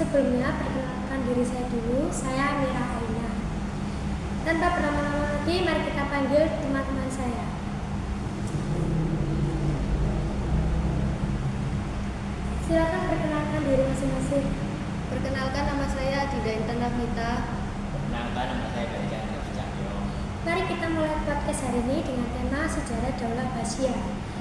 Sebelumnya, perkenalkan diri saya dulu, saya Mira Aina. Tanpa berlama-lama lagi, mari kita panggil teman-teman saya. Silakan perkenalkan diri masing-masing. Perkenalkan, nama saya Adinda Intan Nafita. Perkenalkan, nama saya Ganjar Cahyo. Mari kita mulai podcast hari ini dengan tema sejarah Daulah Abbasiyah.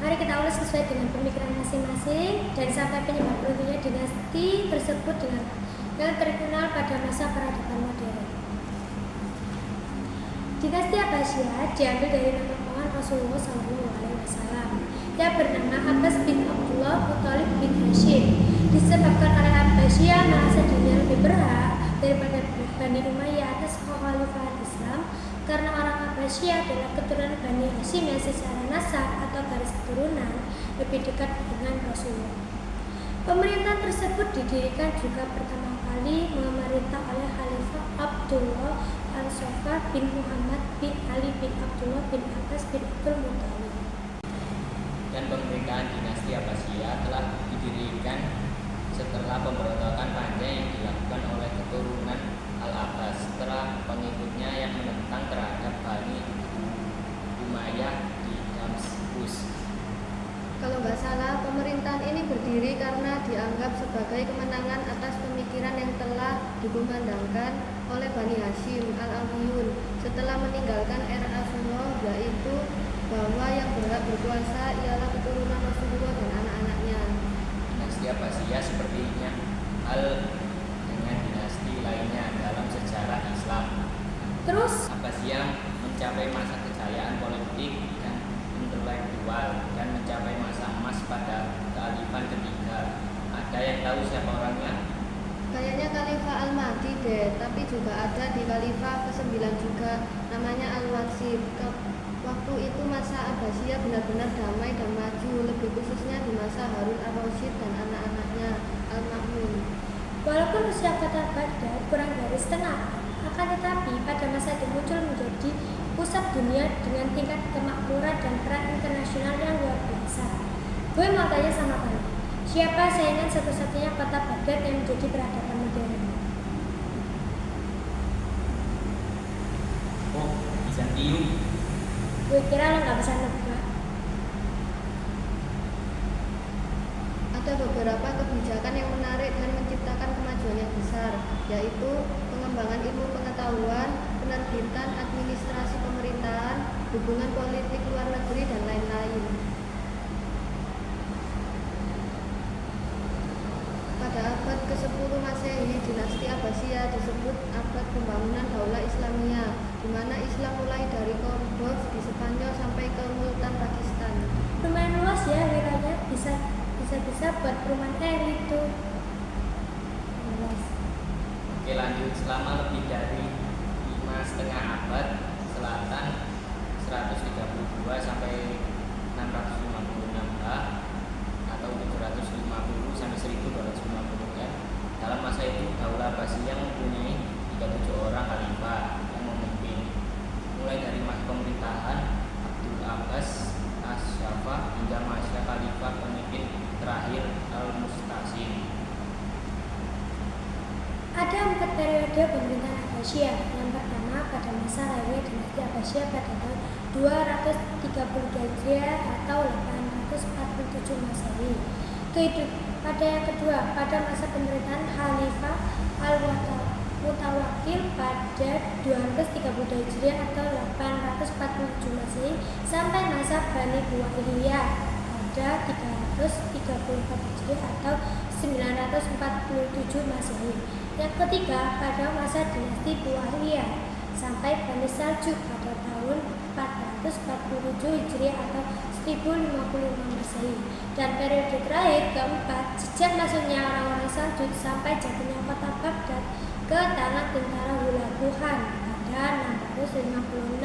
Mari kita ulas sesuai dengan pemikiran masing-masing dan sampai penyebab runtuhnya dinasti tersebut dengan yang terkenal pada masa peradaban modern. Dinasti Abbasiyah diambil dari nama paman Rasulullah SAW yang bernama Abbas bin Abdullah Muthalib bin Hashim. Disebabkan oleh Abbasiyah merasa dirinya lebih berhak daripada Bani Umayyah atas kekhalifahan Islam karena orang Abbasiyah adalah keturunan Bani Hashim yang secara nasab atau garis keturunan lebih dekat dengan Rasulullah. Pemerintahan tersebut didirikan juga pertama kali memerintah oleh Khalifah Abdullah Al-Saffah bin Muhammad bin Ali bin Abdullah bin Abbas bin Abdul Muthalib. Dan pemerintahan dinasti Abbasiyah telah didirikan setelah pemberontakan panjang yang dilakukan oleh keturunan Al-Abbas setelah pengikutnya yang menentang terhadap Bani Umayyah di Damaskus. Kalau nggak salah, pemerintahan ini berdiri karena dianggap sebagai kemenangan atas pemikiran yang telah dikumandangkan oleh Bani Hashim Al-Amiyun setelah meninggalkan era Rasulullah, yaitu bahwa yang berhak berkuasa ialah keturunan Rasulullah dan anak-anaknya. Dinasti Abbasiyah sepertinya hal dengan dinasti lainnya dalam sejarah Islam. Terus Abbasiyah mencapai masa kejayaan politik dan intelektual dan mencapai masa emas pada kehalifan ketiga. Ada yang tahu siapa orangnya? Kayaknya Khalifah Al-Mahdi deh, tapi juga ada di Khalifah ke-9 juga, namanya Al-Wasid. Waktu itu masa Abbasiyah benar-benar damai dan maju, lebih khususnya di masa Harun Ar-Rasyid dan anak-anaknya Al-Ma'mun. walaupun usia kota Baghdad kurang dari setengah, akan tetapi pada masa itu muncul menjadi pusat dunia dengan tingkat kemakmuran dan peran internasional yang luar biasa. Gue mau tanya sama kalian, siapa saingan satu-satunya kota Baghdad yang menjadi peradaban modern? Oh, Bizantium. Gue kira lo nggak bisa nebak. Ada beberapa kebijakan yang menarik dan menciptakan kemajuan yang besar, yaitu pengembangan ilmu pengetahuan, penerbitan administrasi pemerintahan, hubungan politik luar negeri, dan lain-lain. Pada abad ke-10 Masehi, dinasti Abbasiyah disebut abad pembangunan Daulah Islamiyah, di mana Islam mulai dari Cordoba di Spanyol sampai ke Multan, Pakistan. Lumayan luas ya wilayahnya, bisa buat perumahan elit tuh. Luas. Oke, lanjut. Selama lebih dari 5,5 abad, selatan 132 sampai 656 atau 750 sampai 1250 ya. Dalam masa itu Daulah Abbasiyah mempunyai 37 orang khalifah yang memimpin, mulai dari masa pemerintahan Abdul Abbas As-Saffah hingga masa khalifah pemimpin terakhir Al-Mustasim. Ada 4 periode pemerintahan Abbasiyah. Yang pertama pada masa raya dinasti Abbasiyah pada tahun 233 Hijriah atau 847 Masehi. Pada yang kedua pada masa pemerintahan Khalifah Al-Mutawakkil pada 232 Hijriah atau 847 Masehi sampai masa Bani Umayyah pada 334 Hijriah atau 947 Masehi. Yang ketiga pada masa dinasti Umayyah sampai Bani Saljuk pada tahun 447 Hijriah atau 1055 Masehi. Dan periode terakhir keempat, sejak masuknya orang-orang Saljuk sampai jatuhnya kota Baghdad ke tangan tentara Hulaguhan pada 656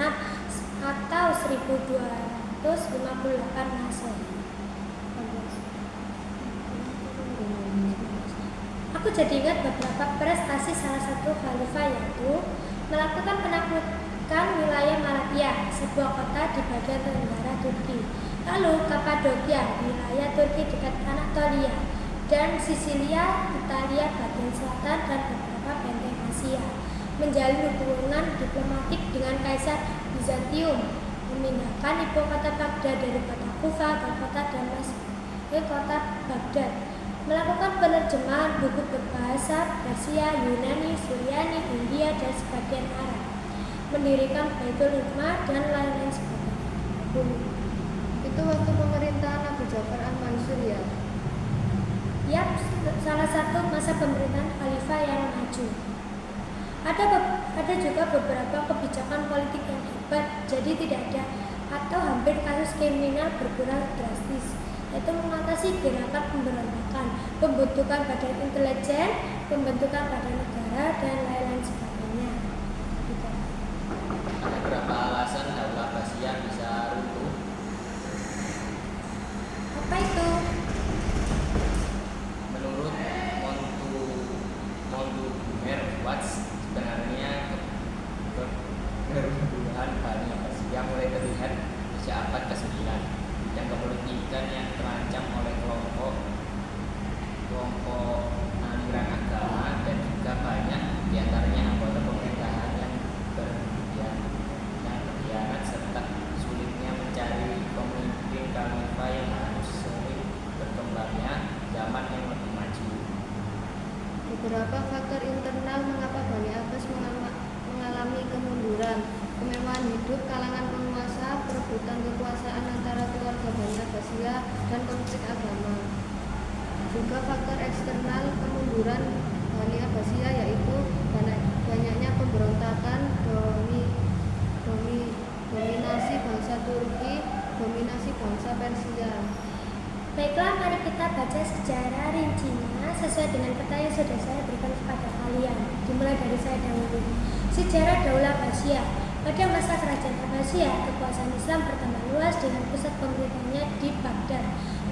atau 1258 Masehi. Aku jadi ingat beberapa prestasi salah satu khalifah, yaitu melakukan penaklukan wilayah Malatya, sebuah kota di bagian tenggara Turki. Lalu Kapadokia, wilayah Turki dekat Anatolia. dan Sisilia, Italia bagian selatan, dan beberapa benteng Asia. Menjalin hubungan diplomatik dengan Kaisar Bizantium, memindahkan ibu kota Baghdad dari kota Kufa ke kota Damas ke kota Baghdad, melakukan penerjemahan buku berbahasa Persia, Yunani, Suryani, India, dan sebagian Arab, mendirikan Baitul Hikmah, dan lain-lain sebagainya. Itu waktu pemerintahan Abu Ja'far al-Mansur ya. Yap, salah satu masa pemerintahan khalifah yang maju. Ada juga beberapa kebijakan politik yang hebat, jadi tidak ada atau hampir kasus kriminal berkurang drastis, yaitu mengatasi gerakan pemberontakan, pembentukan badan intelijen, pembentukan badan negara, dan lain-lain sebagainya. Ada berapa alasan Daulah Abbasiyah bisa runtuh? Apa itu? Menurut Montumer Watts, sebenarnya keruntuhan Bani Abbasiyah mulai terlihat sejak abad ke-9 dan kepolitikan yang terancam oleh kelompok aliran agama dan juga banyak diantaranya anggota pemerintahan yang berkhianat serta sulitnya mencari pemimpin khalifah yang harus sering berkembangnya zaman yang lebih maju. Beberapa faktor internal mengapa Bani Abbas mengalami kemunduran, kemewahan hidup kalangan penguasa, perebutan kekuasaan antara keluarga Bani Abbasiyah, dan konflik agama. Juga faktor eksternal kemunduran Bani Abbasiyah yaitu banyaknya pemberontakan, dominasi bangsa Turki, dominasi bangsa Persia. Baiklah, mari kita baca sejarah rincinya sesuai dengan peta yang sudah saya berikan kepada kalian. Dimulai dari saya dahulu. Sejarah Daulah Abbasiyah. Pada masa kerajaan Abbasiyah, kekuasaan Islam bertambah luas dengan pusat pemerintahnya di Baghdad.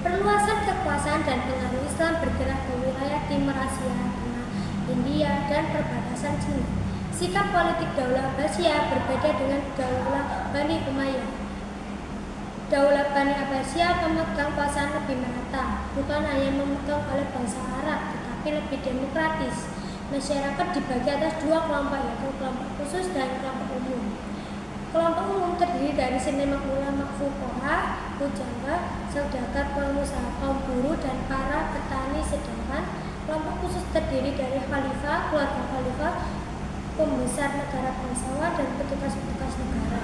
Perluasan kekuasaan dan pengaruh Islam bergerak ke wilayah Timur Asia, Tengah, India, dan perbatasan Cina. Sikap politik Daulah Abbasiyah berbeda dengan Daulah Bani Umayyah. Daulah Bani Abbasiyah memegang kekuasaan lebih merata, bukan hanya memegang oleh bangsa Arab, tetapi lebih demokratis. Masyarakat dibagi atas dua kelompok, yaitu kelompok khusus dan kelompok umum. Kelompok umum terdiri dari seniman, ulama, fuqaha, pujangga, saudagar, pengusaha, kaum buruh, dan para petani, sedangkan kelompok khusus terdiri dari khalifah, keluarga khalifah, pembesar negara bangsawan, dan petugas-petugas negara.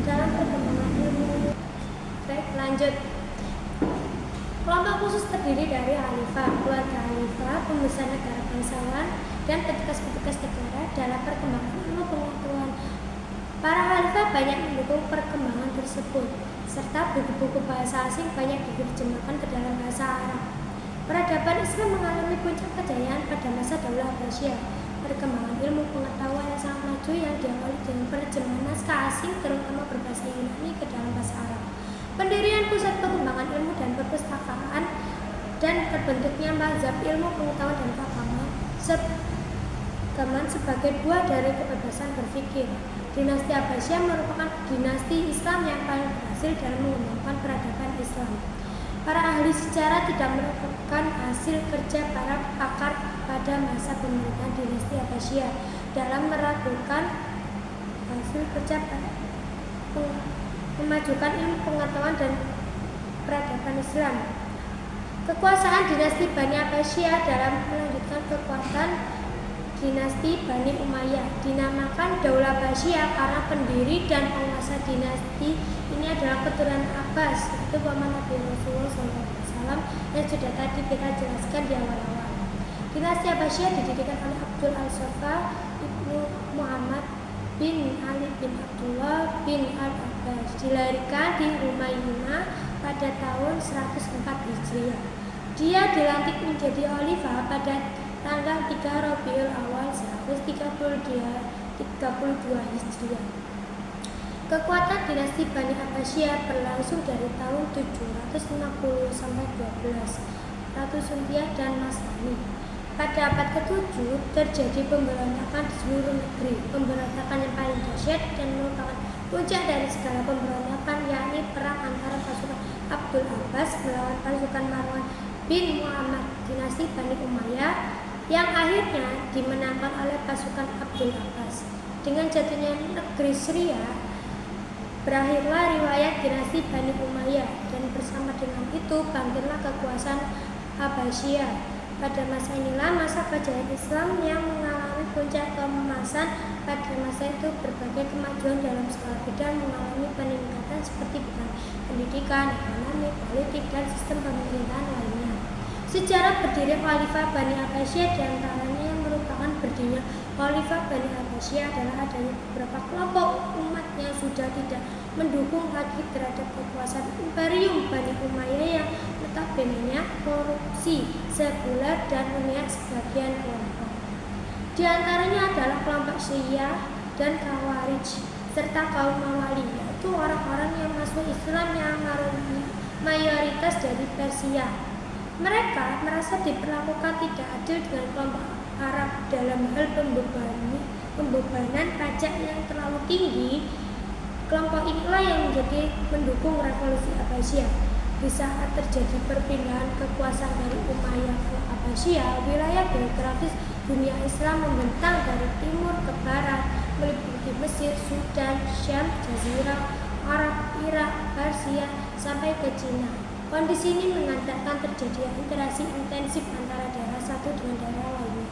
Dalam perkembangan ilmu, baik, lanjut. Kelompok khusus terdiri dari khalifah, keluarga khalifah, pembesar negara bangsawan, dan petugas-petugas negara. Dalam perkembangan ilmu pengetahuan, para khalifah banyak mendukung perkembangan tersebut, serta buku-buku bahasa asing banyak diterjemahkan ke dalam bahasa Arab. Peradaban Islam mengalami puncak kejayaan pada masa Daulah Abbasiyah. Perkembangan ilmu pengetahuan yang sangat maju yang diawali dengan penerjemahan naskah asing, terutama berbahasa Yunani, ke dalam bahasa Arab. Pendirian pusat pengembangan ilmu dan perpustakaan, dan terbentuknya mazhab ilmu pengetahuan dan keagamaan sebagai buah dari kebebasan berpikir. Dinasti Abbasiyah merupakan dinasti Islam yang paling berhasil dalam mengembangkan peradaban Islam. Para ahli sejarah tidak merupakan hasil kerja para pakar pada masa pemerintahan dinasti Abbasiyah dalam meragukan hasil kerja memajukan ilmu pengetahuan dan peradaban Islam. Kekuasaan dinasti Bani Abbasiyah dalam melanjutkan kekuatan dinasti Bani Umayyah dinamakan Daulah Abbasiyah karena pendiri dan penguasa dinasti ini adalah keturunan Abbas, yaitu paman Nabi Rasulullah SAW yang sudah tadi kita jelaskan di awal-awal. Dinasti Abbasiyah didirikan oleh Abdul Al-Safa Ibnu Muhammad bin Ali bin Abdullah bin Al-Abbas, dilahirkan di Umayyah pada tahun 104 Hijriah. Dia dilantik menjadi khalifah pada tanggal 3 Rabiul Awal 132 Hijriah. Kekuatan dinasti Bani Abbasiyah berlangsung dari tahun 750 sampai 12 Hijriah dan Masehi. Pada abad ke-7 terjadi pemberontakan di seluruh negeri. Pemberontakan yang paling dahsyat dan merupakan puncak dari segala pemberontakan, yakni perang antara pasukan Abdul Abbas melawan pasukan Marwan bin Muhammad, dinasti Bani Umayyah, yang akhirnya dimenangkan oleh pasukan Abdul Abbas. Dengan jatuhnya negeri Syria, berakhirlah riwayat dinasti Bani Umayyah, dan bersama dengan itu bangkitlah kekuasaan Abbasiyah. Pada masa inilah masa kejayaan Islam yang mengalami puncak keemasan. Pada masa itu berbagai kemajuan dalam segala bidang mengalami peningkatan seperti bidang pendidikan, ekonomi, politik, dan sistem pemerintahan lainnya. Sejarah berdiri Khalifah Bani Abbasiyah diantaranya yang merupakan berdirinya Khalifah Bani Abbasiyah adalah adanya beberapa kelompok umat yang sudah tidak mendukung lagi terhadap kekuasaan Imperium Bani Umayyah yang notabene korupsi, sekuler, dan memihak sebagian kelompok. Di antaranya adalah kelompok Syiah dan Khawarij serta kaum Mawali, yaitu orang-orang yang masuk Islam yang mayoritas dari Persia. Mereka merasa diperlakukan tidak adil dengan kelompok Arab dalam hal pembebanan pajak yang terlalu tinggi. Kelompok inilah yang menjadi mendukung revolusi Abbasiyah. Di saat terjadi perpindahan kekuasaan dari Umayyah ke Abbasiyah, wilayah geografis dunia Islam membentang dari timur ke barat, meliputi Mesir, Sudan, Syam, Jazirah Arab, Irak, Persia, sampai ke Cina. Kondisi ini mengantarkan terjadinya interaksi intensif antara daerah satu dengan daerah lainnya.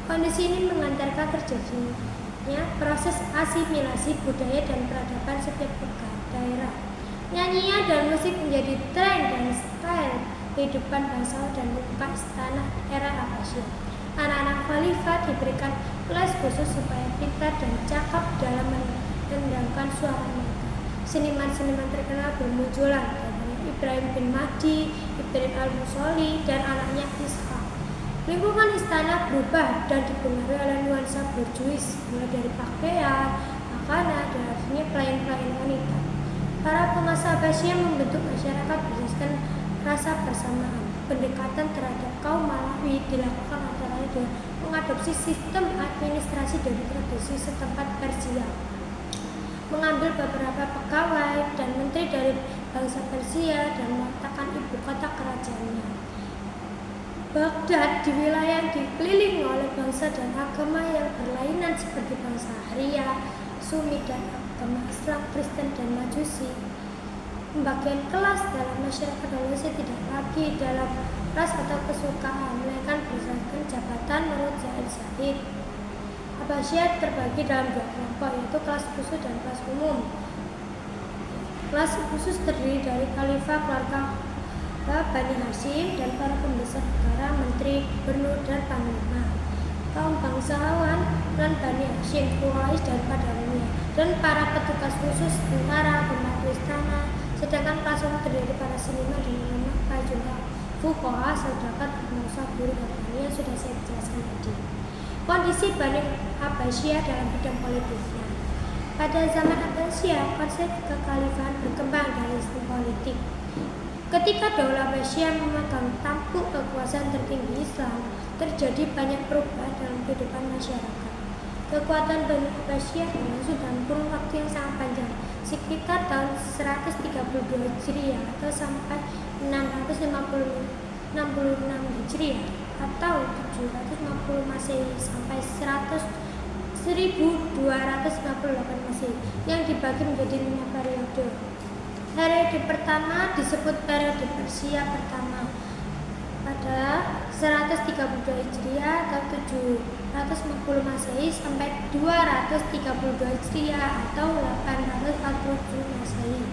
Kondisi ini mengantarkan terjadinya proses asimilasi budaya dan peradaban setiap daerah. Nyanyian dan musik menjadi tren dan style kehidupan bangsa dan muka istana era Abbasiyah. Anak-anak khalifah diberikan kelas khusus supaya pintar dan cakap dalam menendangkan suara mereka. Seniman-seniman terkenal bermunculan, Ibrahim bin Mahdi, Ibrahim al-Musoli, dan anaknya Ishaq. Lingkungan istana berubah dan dipengaruhi oleh nuansa borjuis, mulai dari pakaian, makanan, dan akhirnya pelayan-pelayan wanita. Para penguasa Abbasiyah membentuk masyarakat berdasarkan rasa persamaan. Pendekatan terhadap kaum Malawi dilakukan antara lain dengan mengadopsi sistem administrasi dari tradisi setempat Persia, mengambil beberapa pegawai dan menteri dari bangsa Persia dan meletakkan ibu kota kerajaannya. Baghdad di wilayah dikelilingi oleh bangsa dan agama yang berlainan seperti bangsa Arya, Sunni, dan agama Islam, Kristen, dan Majusi. Pembagian kelas dalam masyarakat Indonesia tidak lagi dalam ras atau kesukaan, melainkan berdasarkan jabatan menurut Zaid Zaid. Abbasiyah terbagi dalam dua kelompok, yaitu kelas khusus dan kelas umum. Kelas khusus terdiri dari khalifah, keluarga Bani Hashim, dan para pembesar negara, menteri, gubernur, dan panglima. Kaum bangsawan dan Bani Hashim, Quraisy, dan pada umumnya, dan para petugas khusus, tentara, pembantu istana. Sedangkan kelas umum terdiri para seniman dan ulama, prajurit, fuqaha, saudagar, pengusaha, buruh, dan petani yang sudah saya jelaskan tadi. Kondisi Bani Abbasiyah dalam bidang politiknya. Pada zaman Abbasiyah, konsep kekhalifahan berkembang dari sistem politik. Ketika Daulah Abbasiyah memegang tampuk kekuasaan tertinggi Islam, terjadi banyak perubahan dalam kehidupan masyarakat. Kekuatan Bani Abbasiyah berlangsung dalam kurun waktu yang sangat panjang, sekitar tahun 132 Hijriah atau sampai 666 Hijriah atau 750 Masehi sampai 1258 Masehi, yang dibagi menjadi 5 periode. Periode pertama disebut periode Persia pertama pada 132 Hijriah atau 750 Masehi sampai 232 Hijriah atau 847 Masehi.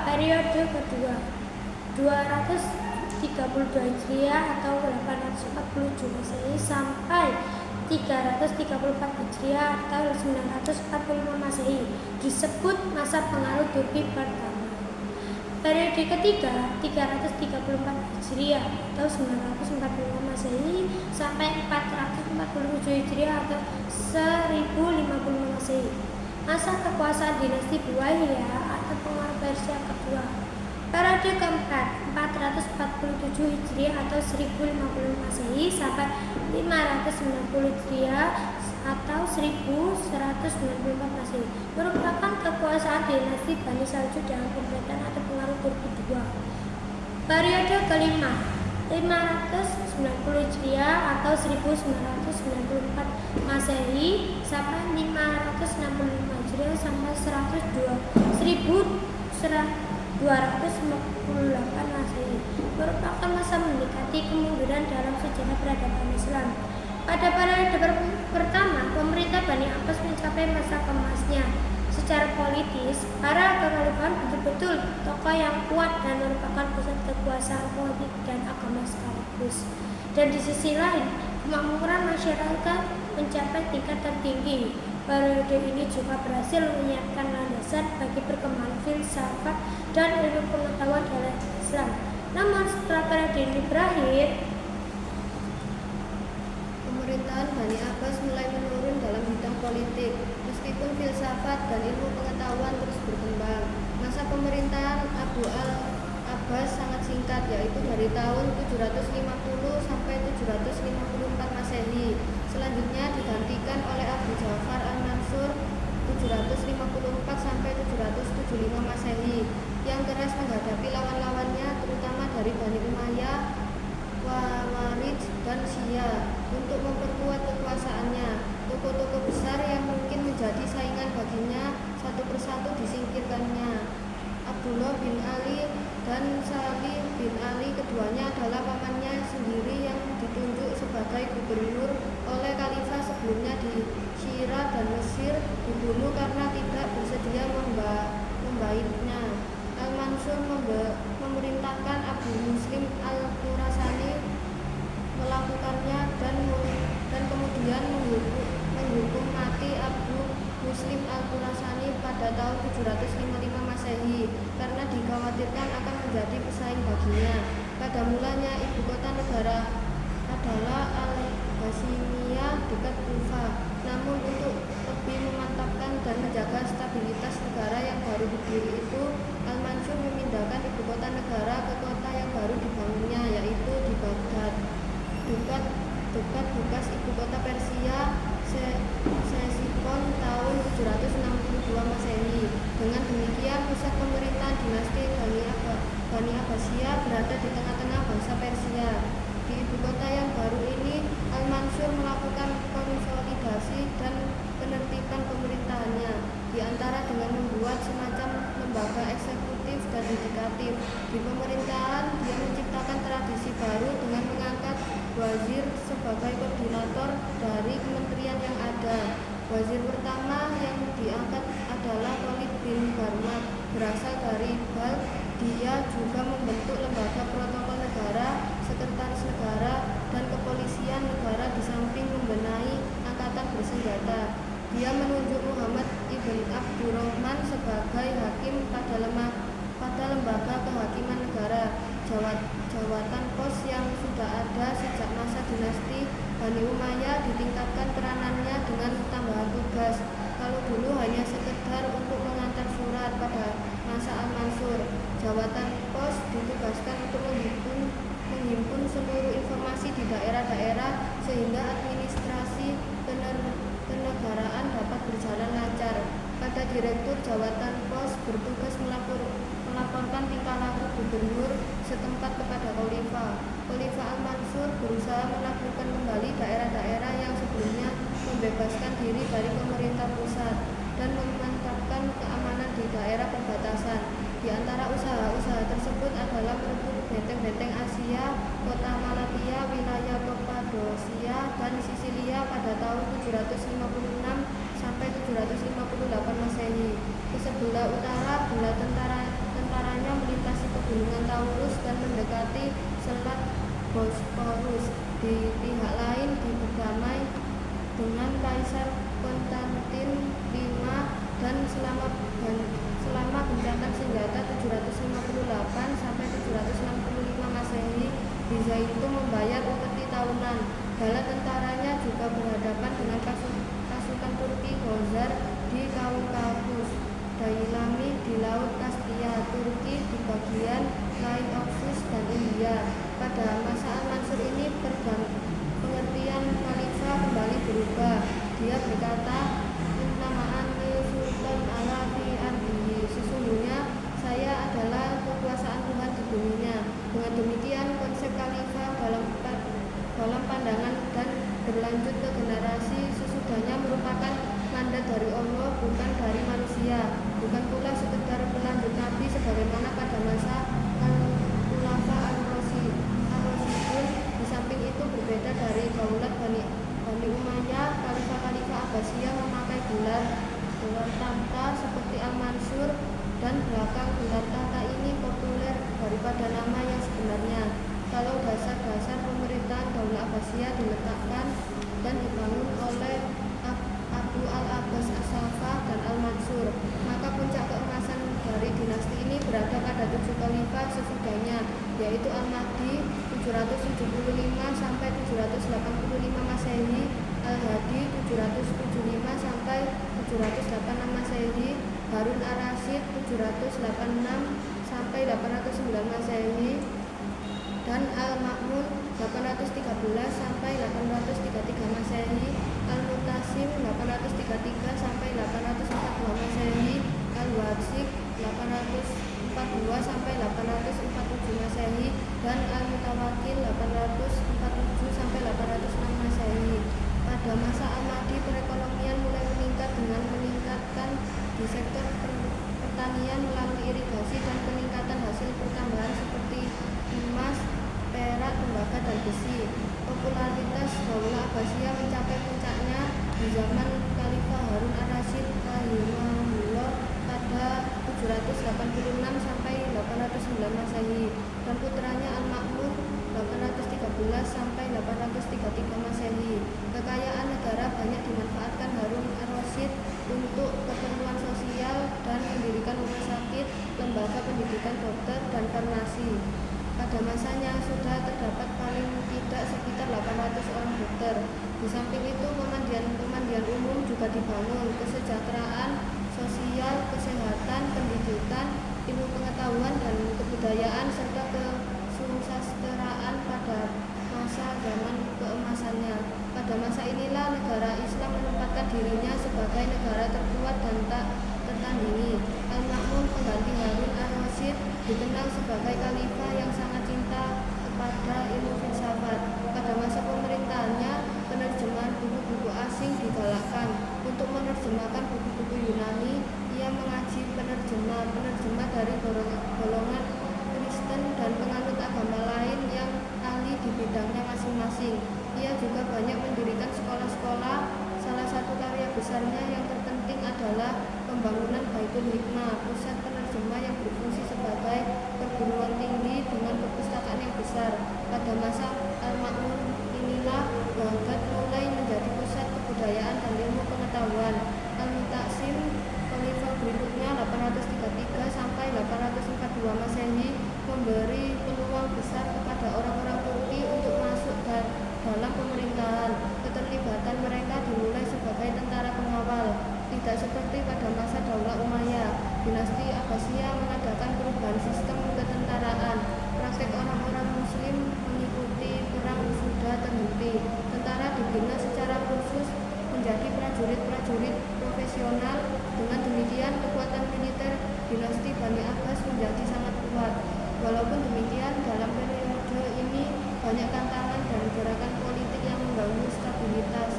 Periode kedua 232 Hijriah atau 847 Masehi sampai 334 Hijriah atau 945 Masehi disebut masa pengaruh Turki pertama. Periode ketiga 334 Hijriah atau 945 Masehi sampai 447 Hijriah atau 1055 Masehi. Masa kekuasaan dinasti Buwayyah atau pengaruh Persia kedua. Periode keempat 447 Hijriah atau 1050 Masehi sampai 590 Hijriah atau 1194 Masehi merupakan kekuasaan dinasti Bani Saljuk dengan pemerintahan atau pengaruh Turki II. Periode kelima 590 Hijriah atau 1994 Masehi sampai 565 Hijriah sampai 1258 Masehi merupakan masa mendekati kemunduran dalam sejarah peradaban Islam. Pada periode pertama, pemerintah Bani Abbas mencapai masa kemasnya. Secara politis, para kekhalifahan betul-betul tokoh yang kuat dan merupakan pusat kekuasaan politik dan agama sekaligus. Dan di sisi lain, kemakmuran masyarakat mencapai tingkat tertinggi. Periode ini juga berhasil menyiapkan landasan bagi perkembangan filsafat dan ilmu pengetahuan dalam Islam. Namun setelah periode ini berakhir, pemerintahan Bani Abbas mulai menurun dalam bidang politik. Meskipun filsafat dan ilmu pengetahuan terus berkembang, masa pemerintahan Abu al-Abbas sangat singkat, yaitu dari tahun 750 sampai 754 Masehi. Selanjutnya digantikan oleh Abu Ja'far al-Mansur 754 sampai 775 Masehi yang keras menghadapi lawan-lawannya, terutama dari Bani Umayyah, Khawarij dan Syiah. Untuk memperkuat kekuasaannya, tokoh-tokoh besar yang mungkin menjadi saingan baginya satu persatu disingkirkannya. Abdullah bin Ali dan Salih bin Ali, keduanya adalah pamannya sendiri yang ditunjuk sebagai gubernur oleh khalifah sebelumnya di Syirah dan Mesir, dibunuh karena tidak bersedia membaiknya. Al-Mansur memerintahkan Abu Muslim al-Khurasani melakukannya dan kemudian menghukum mati Abu Muslim al-Khurasani pada tahun 755 Masehi karena dikhawatirkan akan menjadi pesaing baginya. Pada mulanya ibu kota negara adalah Al-Hasimiyah dekat Kufa. Namun untuk lebih memantapkan dan menjaga stabilitas negara yang baru berdiri itu, Al-Mansur memindahkan ibu kota negara ke kota yang baru dibangunnya, yaitu di Baghdad, dekat bekas ibu kota Persia Ctesiphon tahun 762 Masehi. Dengan demikian, pusat pemerintahan dinasti Bani Abbasiyah berada di tengah-tengah bangsa Persia. Di ibu kota yang baru ini, Al-Mansur melakukan konsolidasi dan penertiban pemerintahannya, di antara dengan membuat semacam lembaga eksekutif dan yudikatif. Di pemerintahan, dia menciptakan tradisi baru dengan mengangkat wazir sebagai koordinator dari kementerian yang ada. Wazir pertama yang diangkat adalah Khalid bin Barmad, berasal dari Bal. Dia juga membentuk lembaga protokol negara, sekretaris negara, dan kepolisian negara di samping membenahi angkatan bersenjata. Dia menunjuk Muhammad ibn Abdurrahman sebagai hakim pada lembaga kehakiman negara. Jawatan pos yang sudah ada sejak masa dinasti Bani Umayyah ditingkatkan peranannya dengan tambahan tugas. Kalau dulu hanya sekedar untuk mengantar surat pada masa Al-Mansur, jawatan pos ditugaskan untuk menghimpun seluruh informasi di daerah-daerah sehingga administrasi kenegaraan dapat berjalan lancar. Pada direktur jawatan pos bertugas melaporkan tingkah laku gubernur setempat kepada Khalifah. Khalifah Al-Mansur berusaha menaklukkan kembali daerah-daerah yang sebelumnya membebaskan diri dari pemerintah pusat dan memantapkan keamanan di daerah perbatasan. Di antara usaha-usaha tersebut adalah merebut benteng-benteng Asia, kota Malatya, wilayah Kappadosia, dan Sisilia pada tahun 756 sampai 758 Masehi. Ke sebelah utara, bala tentaranya melintasi pegunungan Taurus dan mendekati Selat Bosporus. Di pihak lain berdamai dengan Kaisar Konstantin V dan selama gencatan senjata 758 sampai 765 Masehi, Bizantium membayar upeti tahunan. Bala tentaranya juga berhadapan dengan pasukan Turki Khazar di Kaukasus, Dailami di Laut Kaspia, Turki di bagian lain Oxus dan India. Pada masa Al-Mansur ini pengertian khalifah kembali berubah. Dia berkata, "Innama'ani sultan ala fi ardihi." Sesungguhnya saya adalah kekuasaan Tuhan di buminya. Dengan demikian, konsep khalifah pada nama yang sebenarnya. Kalau dasar-dasar pemerintahan Daulah Abbasiyah diletakkan dan dibangun oleh Abu al-Abbas as-Saffah dan al-Mansur, maka puncak keemasan dari dinasti ini berada pada 7 khalifah sesudahnya, yaitu Al-Mahdi 775 sampai 785 Masehi, Al-Hadi 775 sampai 786 Masehi, Harun ar-Rasyid 786 sampai 809 Masehi, dan Al-Ma'mun 813 sampai 833 Masehi, Al-Mutasim 833 sampai 842 Masehi, Al-Warsik 842 sampai 847 Masehi, dan Al-Mutawakkil 847 sampai 806 Masehi. Pada masa Al-Mahdi, perekonomian mulai meningkat dengan meningkatkan di sektor pertanian melalui irigasi dan peningkatan hasil pertambangan seperti emas, perak, tembaga, dan besi. Popularitas Daulah Abbasiyah mencapai puncaknya di zaman Khalifah Harun ar-Rasyid rahimahullah pada 786 sampai 809 Masehi, dan putranya Al-Ma'mun 813 sampai 833 Masehi. Kekayaan negara banyak dimanfaatkan Harun ar-Rasyid untuk keperluan sosial dan mendirikan rumah sakit, lembaga pendidikan dokter, dan farmasi. Pada masanya sudah terdapat paling tidak sekitar 800 orang dokter. Di samping itu pemandian umum juga dibangun, kesejahteraan sosial, kesehatan, pendidikan, ilmu pengetahuan, dan kebudayaan, serta kesusasteraan pada masa zaman keemasannya. Pada masa inilah negara Islam menempatkan dirinya sebagai negara terkuat dan tak tertandingi. Al-Ma'mun pengganti Harun ar-Rasyid dikenal sebagai khalifah yang sangat cinta kepada ilmu filsafat. Pada masa pemerintahannya, penerjemahan buku-buku asing digalakkan. Untuk menerjemahkan buku-buku Yunani, ia mengaji penerjemah dari golongan Kristen dan penganut agama lain yang ahli di bidangnya masing-masing. Ia juga banyak mendirikan sekolah-sekolah. Salah satu karya besarnya yang terpenting adalah pembangunan Baitul Hikmah, pusat penerjemah yang berfungsi sebagai perguruan tinggi dengan perpustakaan yang besar. Pada masa Al-Ma'mun inilah Baghdad mulai menjadi pusat kebudayaan dan ilmu pengetahuan. Al-Mutaksim khalifah berikutnya 833 sampai 842 Masehi memberi peluang besar kepada orang-orang Turki untuk masuk dalam pemerintahan. Keterlibatan mereka dimulai sebagai tentara pengawal. Tidak seperti pada masa Daulah Umayyah, dinasti Abbasiyah mengadakan perubahan sistem ketentaraan. Praktek orang-orang Muslim mengikuti perang sudah terhenti. Tentara dibina secara khusus menjadi prajurit-prajurit profesional. Dengan demikian, kekuatan militer dinasti Bani Abbas menjadi sangat kuat. Walaupun demikian, dalam periode ini banyak tantangan dan gerakan politik yang mengganggu stabilitas,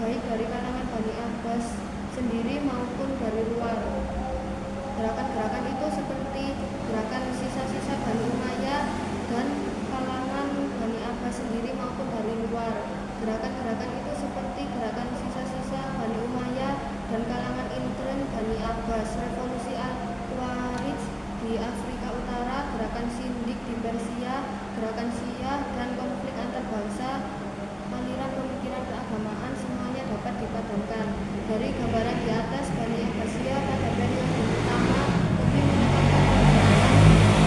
baik dari kalangan Bani Abbas sendiri maupun dari luar. Gerakan-gerakan itu seperti gerakan sisa-sisa Bani Umayyah dan kalangan Bani Abbas sendiri maupun dari luar. Gerakan-gerakan itu seperti gerakan sisa-sisa Bani Umayyah dan kalangan intern Bani Abbas, revolusi Al-Khawarij di Afrika Utara, gerakan Sindik di Persia, gerakan Syiah, dan konflik antar bangsa, aliran pemikiran keagamaan, semuanya dapat dipadankan. Dari gambaran di atas, Bani Abbasiyah pada periode pertama lebih menekankan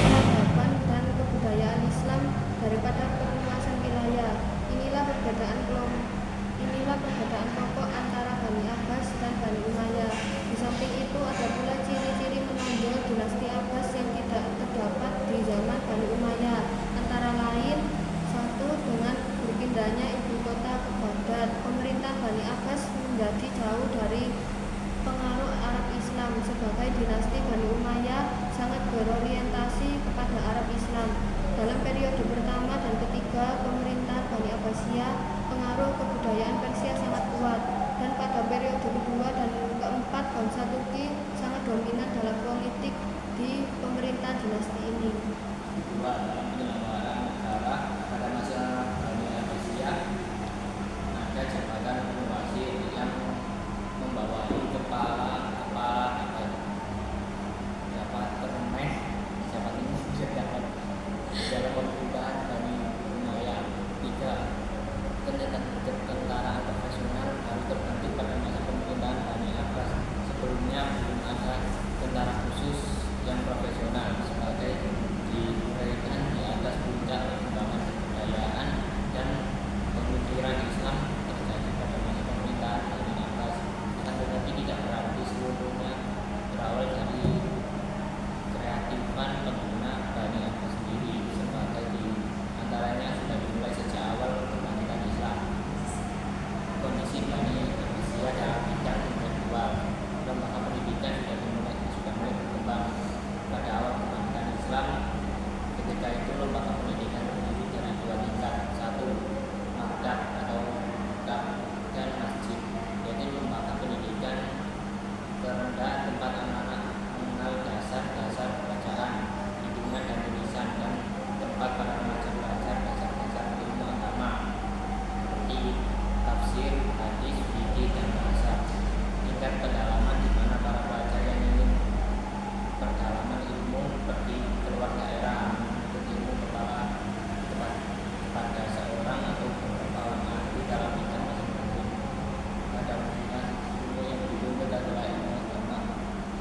peradaban dan kebudayaan Islam daripada perluasan wilayah. Inilah perbedaan pokok antara Bani Abbas dan Bani Umayyah. Di samping itu ada pula ciri-ciri menonjol dinasti Abbas yang tidak terdapat di zaman Bani Umayyah, antara lain: 1. Dengan berpindahnya ibu kota ke Baghdad, pemerintah Bani Abbas menjadi jauh dari Islam ketika itu lembaga pendidikan terdiri dari dua tingkat. Satu, maktab atau maktab dan masjid, yaitu lembaga pendidikan terendah tempat anak-anak mengenal dasar-dasar bacaan, hitungan dan tulisan, dan tempat para remaja belajar dasar-dasar ilmu agama seperti tafsir, hadis, fikih, dan bahasa. Tingkat pedalaman di mana para pelajar yang ingin perdalaman ilmu pergi keluar daerah menuntut ilmu kepada seorang atau beberapa orang ahli dalam bidang masing-masing. Pada umumnya ilmu yang dituntut adalah ilmu agama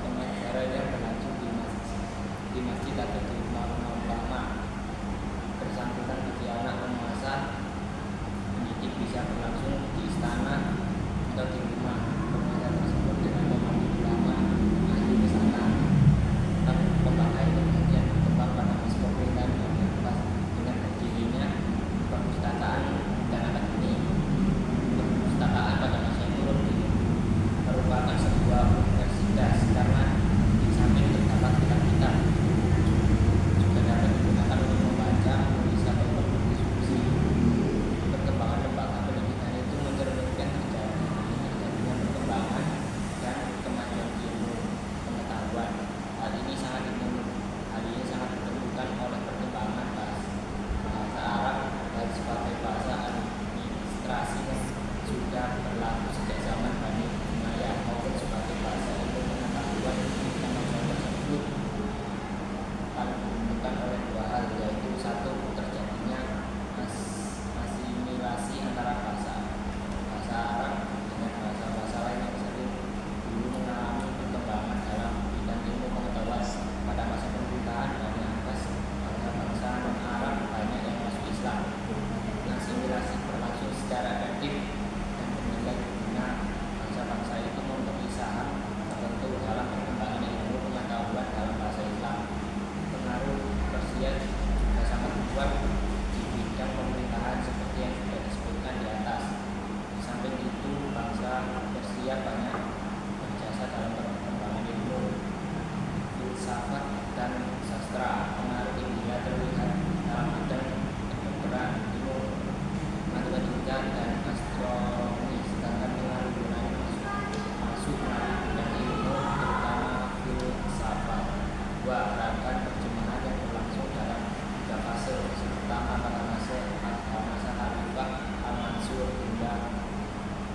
sementara yang berlangsung di masjid atau di rumah-rumah ulama. Bersangkutan bagi anak penguasa pendidik bisa berlangsung di istana atau di rumah penguasa tersebut dengan memanggil ulama ahli ke sana. Lembaga itu kemudian berkembang pada masa pemerintahan yang bebas dengan berdirinya perpustakaan dan akademi. Perpustakaan pada masa itu merupakan sebuah universitas karena di samping terdapat kitab-kitab juga dapat digunakan untuk membaca, menulis atau berdiskusi. Perkembangan lembaga pendidikan itu mencerminkan terjadinya perkembangan dan kemajuan ilmu pengetahuan. Hal ini sangat ditentukan oleh perkembangan bahasa Arab baik sebagai bahasa administrasi yang sudah berlaku sejak zaman Bani Umayyah maupun sebagai bahasa ilmu pengetahuan. Kemajuan tersebut ditentukan oleh dua hal, yaitu satu, terjadinya asimilasi antara bahasa Arab dengan bahasa-bahasa lain yang sering dulu mengalami perkembangan dalam bidang ilmu pengetahuan. Pada masa pemerintahan Bani Abbas, bangsa-bangsa non-Arab banyak yang masuk Islam. Asimilasi berlangsung secara efektif dan bernilai guna bangsa-bangsa itu memberi saham tertentu dalam perkembangan ilmu pengetahuan dalam bahasa Islam. Pengaruh Persia juga sangat kuat di bidang pemerintahan seperti yang sudah disebutkan di atas. Di samping itu, bangsa Persia banyak berjasa dalam perkembangan ilmu filsafat dan sastra. Pengaruh India terlihat dalam bidang kedokteran, ilmu matematika, dan astronomi, sedangkan pengaruh Yunani masuk melalui bidang ilmu terutama filsafat. Dua, gerakan terjemahan yang berlangsung dalam tiga fase. Pertama pada masa Khalifah Al-Mansur hingga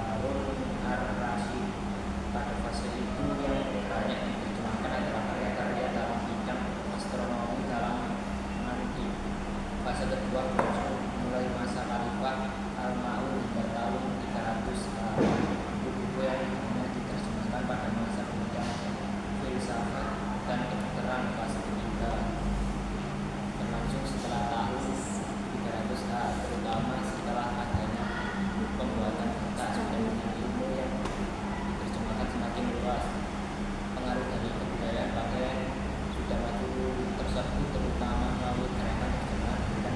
Harun ar-Rasyid. Pada fase itu yang banyak diterjemahkan adalah karya-karya dalam bidang astronomi dalam nanti. Fase kedua berlangsung mulai masa Khalifah Al-Ma'mun hingga tahun 300. Buku-buku yang hanya diterjemahkan pada masa bidang filsafat dan kedokteran. Fase ketiga berlangsung setelah tahun 300, terutama setelah adanya pembuatan kertas dan ilmu yang diterjemahkan semakin luas. Pengaruh dari kebudayaan pakaian sudah maju tersebut terutama melalui gerakan terjemahan dan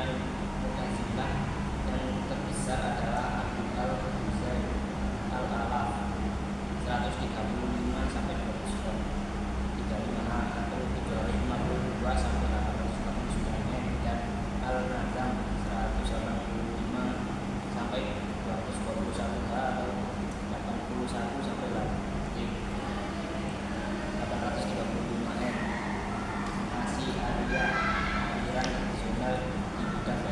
al-Mu'tazilah yang terbesar adalah Abu al-Husain al-Alaf 135 sampai 235 atau 752 sampai 849 dan al-Nazam 185 sampai 221 atau 81 sampai 835 masih ada aliran nasional di bidang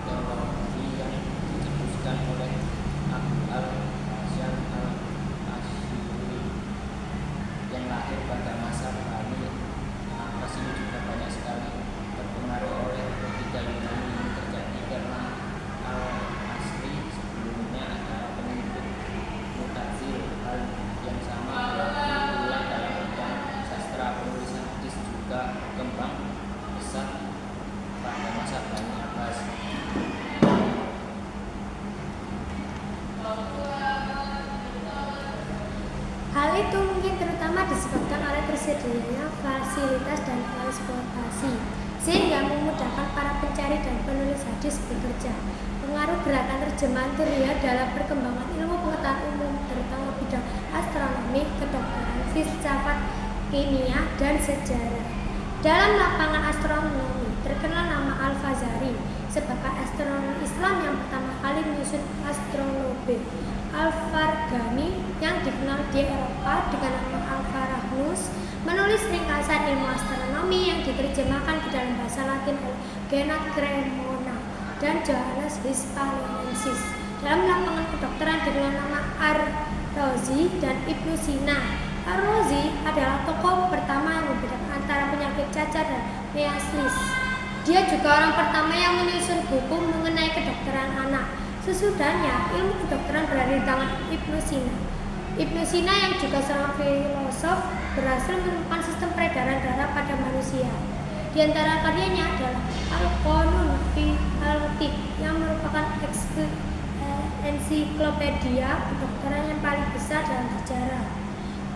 teologi yang dicetuskan oleh Abu al-Hasan al-Asy'ari yang lahir pada masa Bani Abbas. Ini juga banyak sekali terpengaruh oleh logika Yunani yang terjadi karena al-Asri sebelumnya adalah pengikut Mu'tazil. Hal yang sama berlaku pula dalam bidang sastra. Penulisan hadis juga berkembang pesat pada masa Bani Abbas. Hal itu mungkin terutama disebabkan oleh tersedianya fasilitas dan transportasi, sehingga memudahkan para pencari dan penulis hadis bekerja. Pengaruh gerakan terjemahan terlihat dalam perkembangan ilmu pengetahuan umum, terutama bidang astronomi, kedokteran, filsafat, kimia, dan sejarah. Dalam lapangan astronomi, terkenal nama Al-Fazari sebagai astronom Islam yang pertama kali menyusun astronobe. Al-Farghani yang dikenal di Eropa dengan nama Al-Farahnus menulis ringkasan ilmu astronomi yang diterjemahkan ke dalam bahasa Latin oleh Gennat Cremona dan Johannes Hispalensis. Dalam lapangan kedokteran dengan nama Ar-Razi dan Ibnu Sina. Ar-Razi adalah tokoh pertama yang membedakan antara penyakit cacar dan measles. Dia juga orang pertama yang menyusun buku mengenai kedokteran anak. Sesudahnya, ilmu kedokteran berada di tangan Ibnu Sina. Ibnu Sina yang juga seorang filosof berhasil menemukan sistem peredaran darah pada manusia. Di antara karyanya adalah Al-Qanun fi al-Tibb yang merupakan ensiklopedia kedokteran yang paling besar dalam sejarah.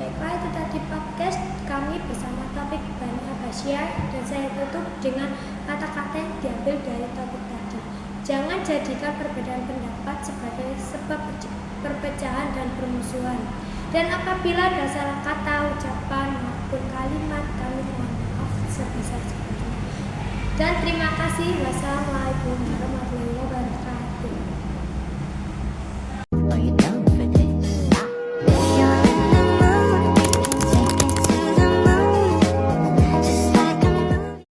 Baiklah, itu tadi podcast kami bersama topik Bani Abbasiyah, dan saya tutup dengan kata-kata yang diambil dari topik tadi. Jangan jadikan perbedaan pendapat sebagai sebab perpecahan dan permusuhan. Dan apabila ada salah kata, ucapan, maupun kalimat, kami mohon maaf sebesar-besarnya. Dan terima kasih. Wassalamualaikum warahmatullahi wabarakatuh.